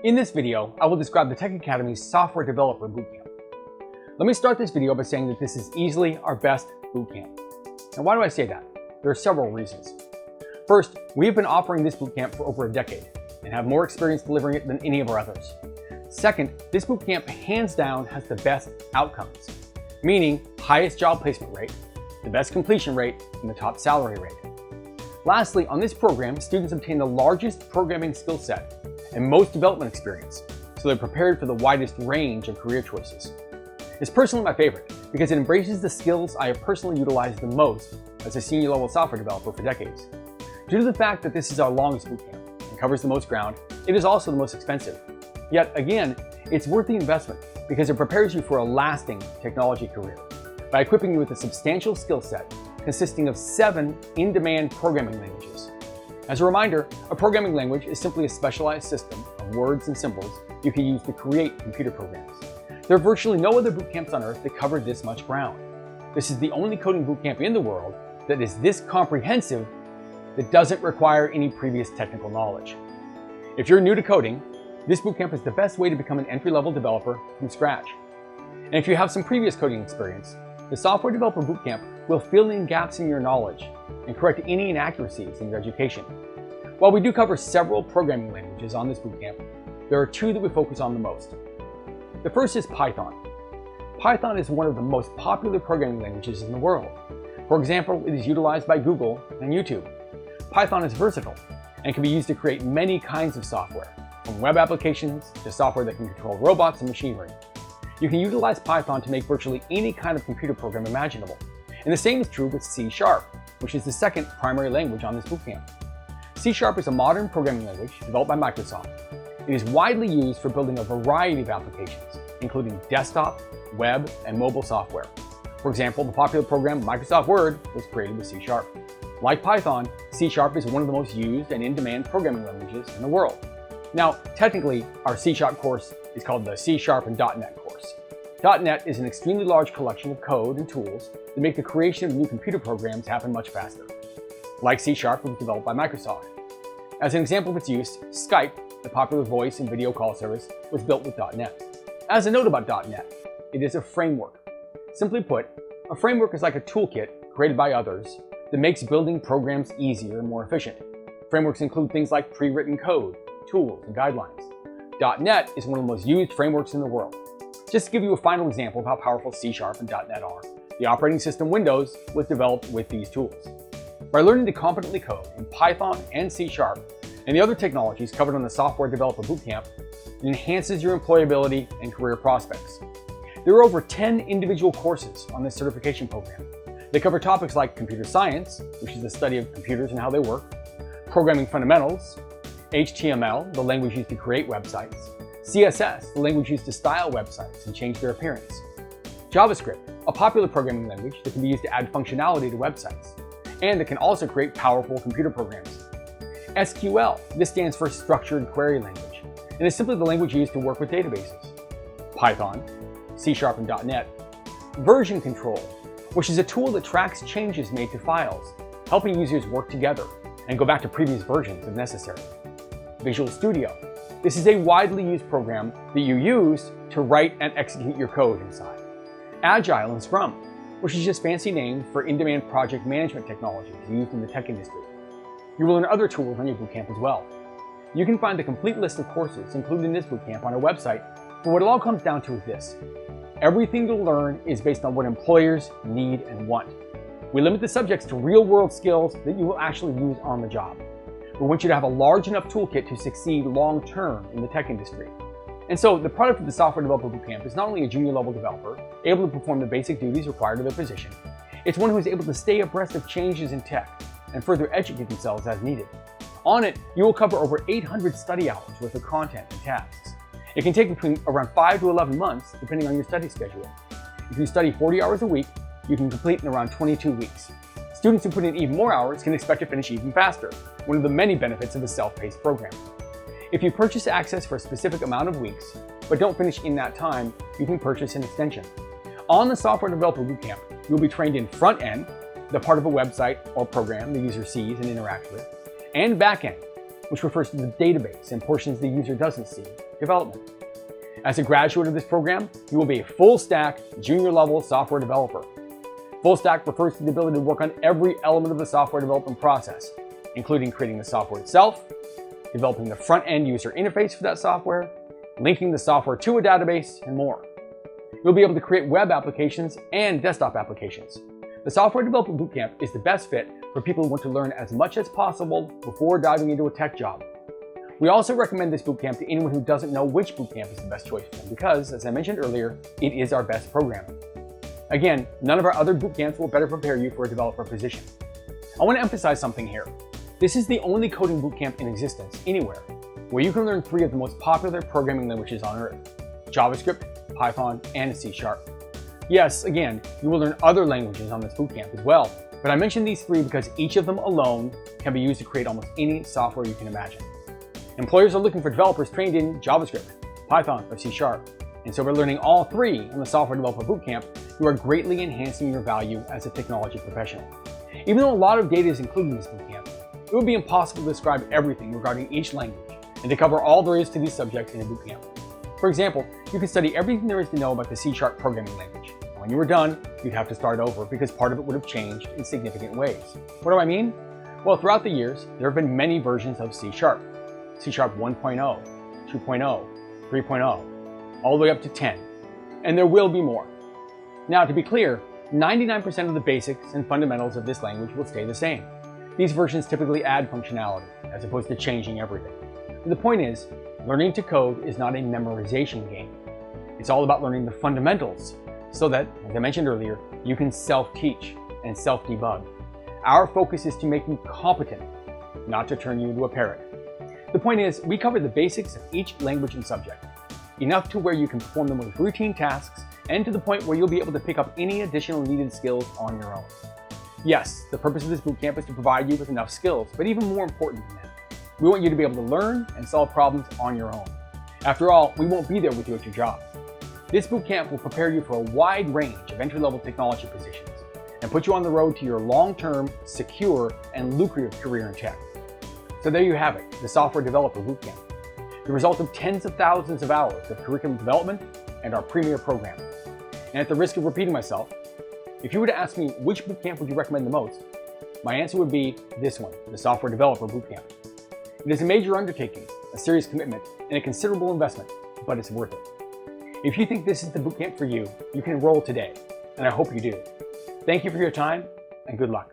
In this video, I will describe the Tech Academy's Software Developer Bootcamp. Let me start this video by saying that this is easily our best bootcamp. And why do I say that? There are several reasons. First, we have been offering this bootcamp for over a decade and have more experience delivering it than any of our others. Second, this bootcamp hands down has the best outcomes, meaning highest job placement rate, the best completion rate, and the top salary rate. Lastly, on this program, students obtain the largest programming skill set and most development experience, so they're prepared for the widest range of career choices. It's personally my favorite because it embraces the skills I have personally utilized the most as a senior level software developer for decades. Due to the fact that this is our longest bootcamp and covers the most ground, it is also the most expensive. Yet again, it's worth the investment because it prepares you for a lasting technology career by equipping you with a substantial skill set consisting of 7 in-demand programming languages. As a reminder, a programming language is simply a specialized system of words and symbols you can use to create computer programs. There are virtually no other bootcamps on earth that cover this much ground. This is the only coding bootcamp in the world that is this comprehensive that doesn't require any previous technical knowledge. If you're new to coding, this bootcamp is the best way to become an entry-level developer from scratch. And if you have some previous coding experience, the Software Developer Bootcamp will fill in gaps in your knowledge and correct any inaccuracies in your education. While we do cover several programming languages on this bootcamp, there are 2 that we focus on the most. The first is Python. Python is one of the most popular programming languages in the world. For example, it is utilized by Google and YouTube. Python is versatile and can be used to create many kinds of software, from web applications to software that can control robots and machinery. You can utilize Python to make virtually any kind of computer program imaginable. And the same is true with C#, which is the second primary language on this bootcamp. C# is a modern programming language developed by Microsoft. It is widely used for building a variety of applications, including desktop, web, and mobile software. For example, the popular program Microsoft Word was created with C#. Like Python, C# is one of the most used and in-demand programming languages in the world. Now, technically, our C# course is called the C# and .NET course. .NET is an extremely large collection of code and tools that make the creation of new computer programs happen much faster. Like C#, it was developed by Microsoft. As an example of its use, Skype, the popular voice and video call service, was built with .NET. As a note about .NET, it is a framework. Simply put, a framework is like a toolkit created by others that makes building programs easier and more efficient. Frameworks include things like pre-written code, tools, and guidelines. .NET is one of the most used frameworks in the world. Just to give you a final example of how powerful C# and .NET are, the operating system Windows was developed with these tools. By learning to competently code in Python and C# and the other technologies covered on the Software Developer Bootcamp, it enhances your employability and career prospects. There are over 10 individual courses on this certification program. They cover topics like computer science, which is the study of computers and how they work, programming fundamentals, HTML, the language used to create websites, CSS, the language used to style websites and change their appearance, JavaScript, a popular programming language that can be used to add functionality to websites, and that can also create powerful computer programs. SQL, this stands for Structured Query Language, and is simply the language used to work with databases. Python, C# and .NET. Version control, which is a tool that tracks changes made to files, helping users work together and go back to previous versions if necessary. Visual Studio. This is a widely used program that you use to write and execute your code inside. Agile and Scrum, which is just fancy names for in-demand project management technologies used in the tech industry. You will learn other tools on your bootcamp as well. You can find the complete list of courses included in this bootcamp on our website, but what it all comes down to is this. Everything you'll learn is based on what employers need and want. We limit the subjects to real-world skills that you will actually use on the job. We want you to have a large enough toolkit to succeed long-term in the tech industry. And so the product of the Software Developer Bootcamp is not only a junior-level developer able to perform the basic duties required of their position, it's one who is able to stay abreast of changes in tech and further educate themselves as needed. On it, you will cover over 800 study hours worth of content and tasks. It can take between around 5 to 11 months, depending on your study schedule. If you study 40 hours a week, you can complete in around 22 weeks. Students who put in even more hours can expect to finish even faster, one of the many benefits of a self-paced program. If you purchase access for a specific amount of weeks, but don't finish in that time, you can purchase an extension. On the Software Developer Bootcamp, you'll be trained in front-end, the part of a website or program the user sees and interacts with, and back-end, which refers to the database and portions the user doesn't see, development. As a graduate of this program, you will be a full-stack, junior-level software developer. Full stack refers to the ability to work on every element of the software development process, including creating the software itself, developing the front-end user interface for that software, linking the software to a database, and more. You'll be able to create web applications and desktop applications. The Software Development Bootcamp is the best fit for people who want to learn as much as possible before diving into a tech job. We also recommend this bootcamp to anyone who doesn't know which bootcamp is the best choice for them because, as I mentioned earlier, it is our best program. Again, none of our other bootcamps will better prepare you for a developer position. I want to emphasize something here. This is the only coding bootcamp in existence anywhere where you can learn 3 of the most popular programming languages on earth: JavaScript, Python, and C#. Yes, again, you will learn other languages on this bootcamp as well, but I mentioned these 3 because each of them alone can be used to create almost any software you can imagine. Employers are looking for developers trained in JavaScript, Python, or C#, and so by learning all 3 on the Software Developer Bootcamp, you are greatly enhancing your value as a technology professional. Even though a lot of data is included in this bootcamp, it would be impossible to describe everything regarding each language and to cover all there is to these subjects in a bootcamp. For example, you can study everything there is to know about the C# programming language. And when you were done, you'd have to start over because part of it would have changed in significant ways. What do I mean? Well, throughout the years, there have been many versions of C#. C# 1.0, 2.0, 3.0, all the way up to 10. And there will be more. Now, to be clear, 99% of the basics and fundamentals of this language will stay the same. These versions typically add functionality, as opposed to changing everything. But the point is, learning to code is not a memorization game. It's all about learning the fundamentals, so that, as I mentioned earlier, you can self-teach and self-debug. Our focus is to make you competent, not to turn you into a parrot. The point is, we cover the basics of each language and subject, enough to where you can perform them with routine tasks, and to the point where you'll be able to pick up any additional needed skills on your own. Yes, the purpose of this bootcamp is to provide you with enough skills, but even more important than that, we want you to be able to learn and solve problems on your own. After all, we won't be there with you at your job. This bootcamp will prepare you for a wide range of entry-level technology positions and put you on the road to your long-term, secure, and lucrative career in tech. So there you have it, the Software Developer Bootcamp, the result of tens of thousands of hours of curriculum development and our premier program. And at the risk of repeating myself, if you were to ask me which bootcamp would you recommend the most, my answer would be this one, the Software Developer Bootcamp. It is a major undertaking, a serious commitment, and a considerable investment, but it's worth it. If you think this is the bootcamp for you, you can enroll today, and I hope you do. Thank you for your time, and good luck.